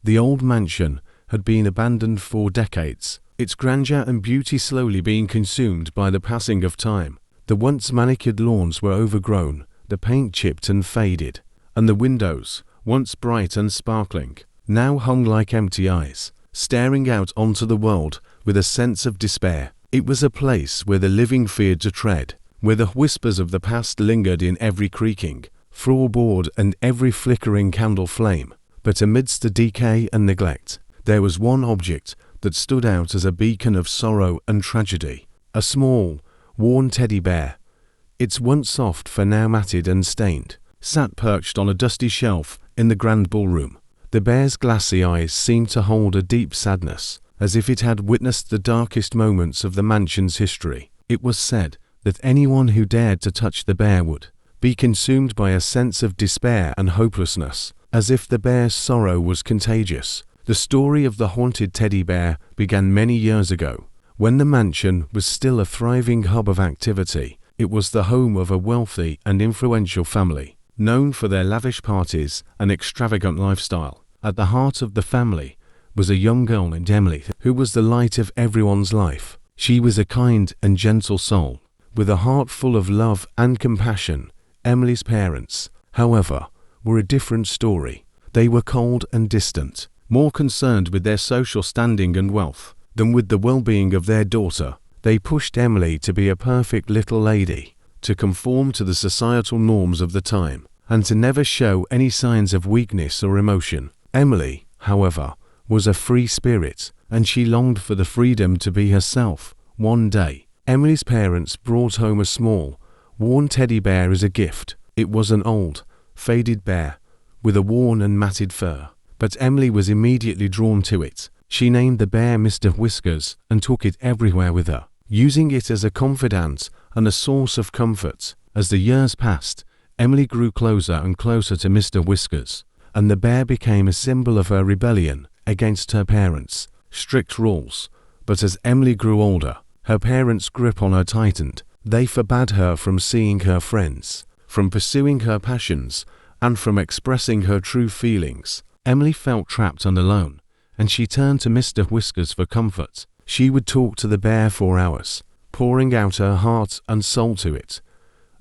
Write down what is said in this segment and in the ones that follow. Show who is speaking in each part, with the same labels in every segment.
Speaker 1: The old mansion had been abandoned for decades, its grandeur and beauty slowly being consumed by the passing of time. The once manicured lawns were overgrown, the paint chipped and faded, and the windows, once bright and sparkling, now hung like empty eyes, staring out onto the world with a sense of despair. It was a place where the living feared to tread, where the whispers of the past lingered in every creaking floorboard and every flickering candle flame. But amidst the decay and neglect, there was one object that stood out as a beacon of sorrow and tragedy. A small, worn teddy bear, its once soft fur now matted and stained, sat perched on a dusty shelf in the grand ballroom. The bear's glassy eyes seemed to hold a deep sadness, as if it had witnessed the darkest moments of the mansion's history. It was said that anyone who dared to touch the bear would be consumed by a sense of despair and hopelessness, as if the bear's sorrow was contagious. The story of the haunted teddy bear began many years ago, when the mansion was still a thriving hub of activity. It was the home of a wealthy and influential family, known for their lavish parties and extravagant lifestyle. At the heart of the family was a young girl named Emily, who was the light of everyone's life. She was a kind and gentle soul, with a heart full of love and compassion. Emily's parents, however, were a different story. They were cold and distant, more concerned with their social standing and wealth than with the well-being of their daughter. They pushed Emily to be a perfect little lady, to conform to the societal norms of the time, and to never show any signs of weakness or emotion. Emily, however, was a free spirit, and she longed for the freedom to be herself. One day, Emily's parents brought home a small, worn teddy bear as a gift. It was an old, faded bear, with a worn and matted fur. But Emily was immediately drawn to it. She named the bear Mr. Whiskers and took it everywhere with her, using it as a confidant and a source of comfort. As the years passed, Emily grew closer and closer to Mr. Whiskers, and the bear became a symbol of her rebellion against her parents' strict rules. But as Emily grew older, her parents' grip on her tightened. They forbade her from seeing her friends, from pursuing her passions, and from expressing her true feelings. Emily felt trapped and alone, and she turned to Mr. Whiskers for comfort. She would talk to the bear for hours, pouring out her heart and soul to it,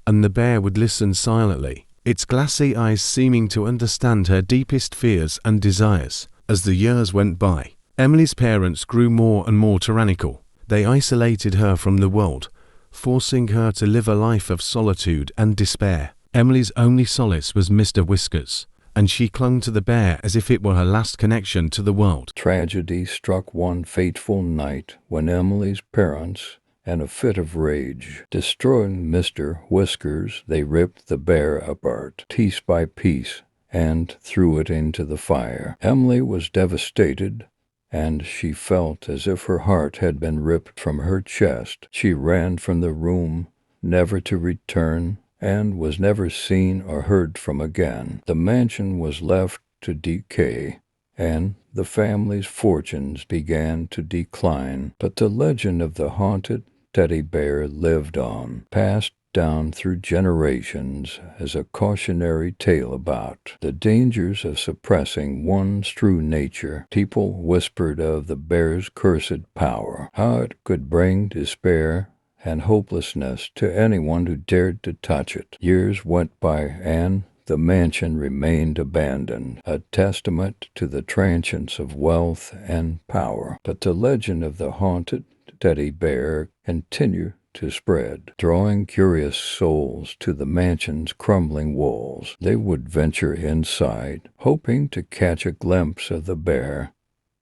Speaker 1: and the bear would listen silently, its glassy eyes seeming to understand her deepest fears and desires. As the years went by, Emily's parents grew more and more tyrannical. They isolated her from the world, forcing her to live a life of solitude and despair. Emily's only solace was Mr. Whiskers, and she clung to the bear as if it were her last connection to the world.
Speaker 2: Tragedy struck one fateful night when Emily's parents, in a fit of rage, destroying Mr. Whiskers, they ripped the bear apart, piece by piece, and threw it into the fire. Emily was devastated, and she felt as if her heart had been ripped from her chest. She ran from the room, never to return, and was never seen or heard from again. The mansion was left to decay, and the family's fortunes began to decline. But the legend of the haunted teddy bear lived on, passed down through generations as a cautionary tale about the dangers of suppressing one's true nature. People whispered of the bear's cursed power, how it could bring despair and hopelessness to anyone who dared to touch it. Years went by, and the mansion remained abandoned, a testament to the transience of wealth and power. But the legend of the haunted teddy bear continued to spread, drawing curious souls to the mansion's crumbling walls. They would venture inside, hoping to catch a glimpse of the bear,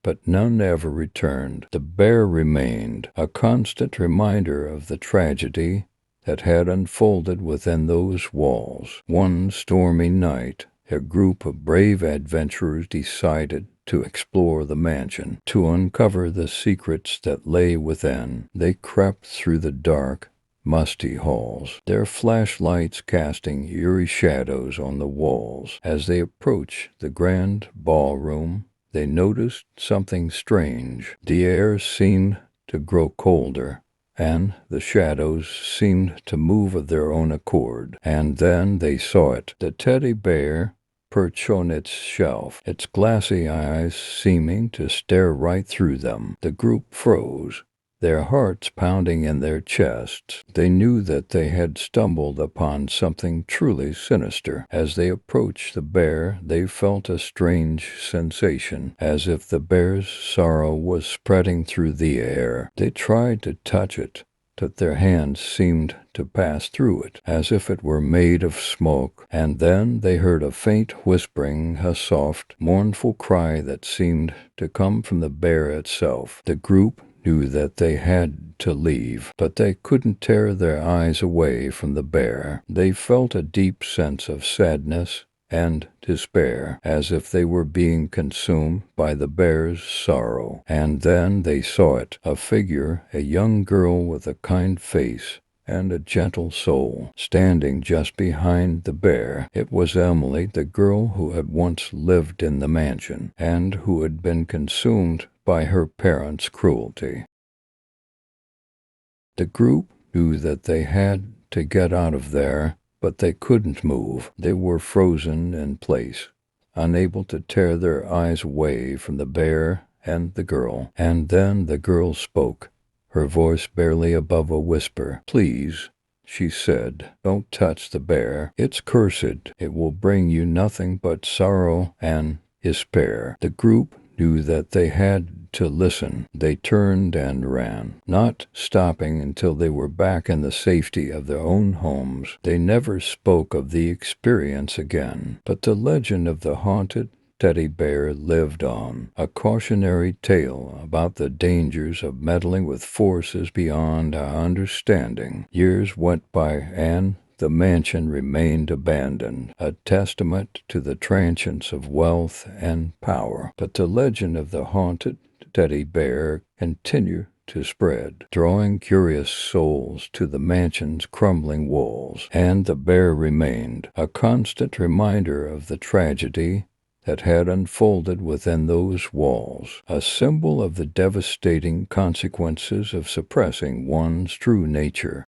Speaker 2: but none ever returned. The bear remained, a constant reminder of the tragedy that had unfolded within those walls. One stormy night, a group of brave adventurers decided to explore the mansion, to uncover the secrets that lay within. They crept through the dark, musty halls, their flashlights casting eerie shadows on the walls. As they approached the grand ballroom, they noticed something strange. The air seemed to grow colder, and the shadows seemed to move of their own accord. And then they saw it. The teddy bear perch on its shelf, its glassy eyes seeming to stare right through them. The group froze, their hearts pounding in their chests. They knew that they had stumbled upon something truly sinister. As they approached the bear, they felt a strange sensation, as if the bear's sorrow was spreading through the air. They tried to touch it, but their hands seemed to pass through it, as if it were made of smoke, and then they heard a faint whispering, a soft, mournful cry that seemed to come from the bear itself. The group knew that they had to leave, but they couldn't tear their eyes away from the bear. They felt a deep sense of sadness and despair, as if they were being consumed by the bear's sorrow. And then they saw it, a figure, a young girl with a kind face and a gentle soul, standing just behind the bear. It was Emily, the girl who had once lived in the mansion, and who had been consumed by her parents' cruelty. The group knew that they had to get out of there, but they couldn't move. They were frozen in place, unable to tear their eyes away from the bear and the girl. And then the girl spoke, her voice barely above a whisper. "Please," she said, "don't touch the bear. It's cursed. It will bring you nothing but sorrow and despair." The group knew that they had to listen. They turned and ran, not stopping until they were back in the safety of their own homes. They never spoke of the experience again, but the legend of the haunted teddy bear lived on, a cautionary tale about the dangers of meddling with forces beyond our understanding. Years went by, and the mansion remained abandoned, a testament to the transience of wealth and power. But the legend of the haunted teddy bear continued to spread, drawing curious souls to the mansion's crumbling walls. And the bear remained, a constant reminder of the tragedy that had unfolded within those walls, a symbol of the devastating consequences of suppressing one's true nature.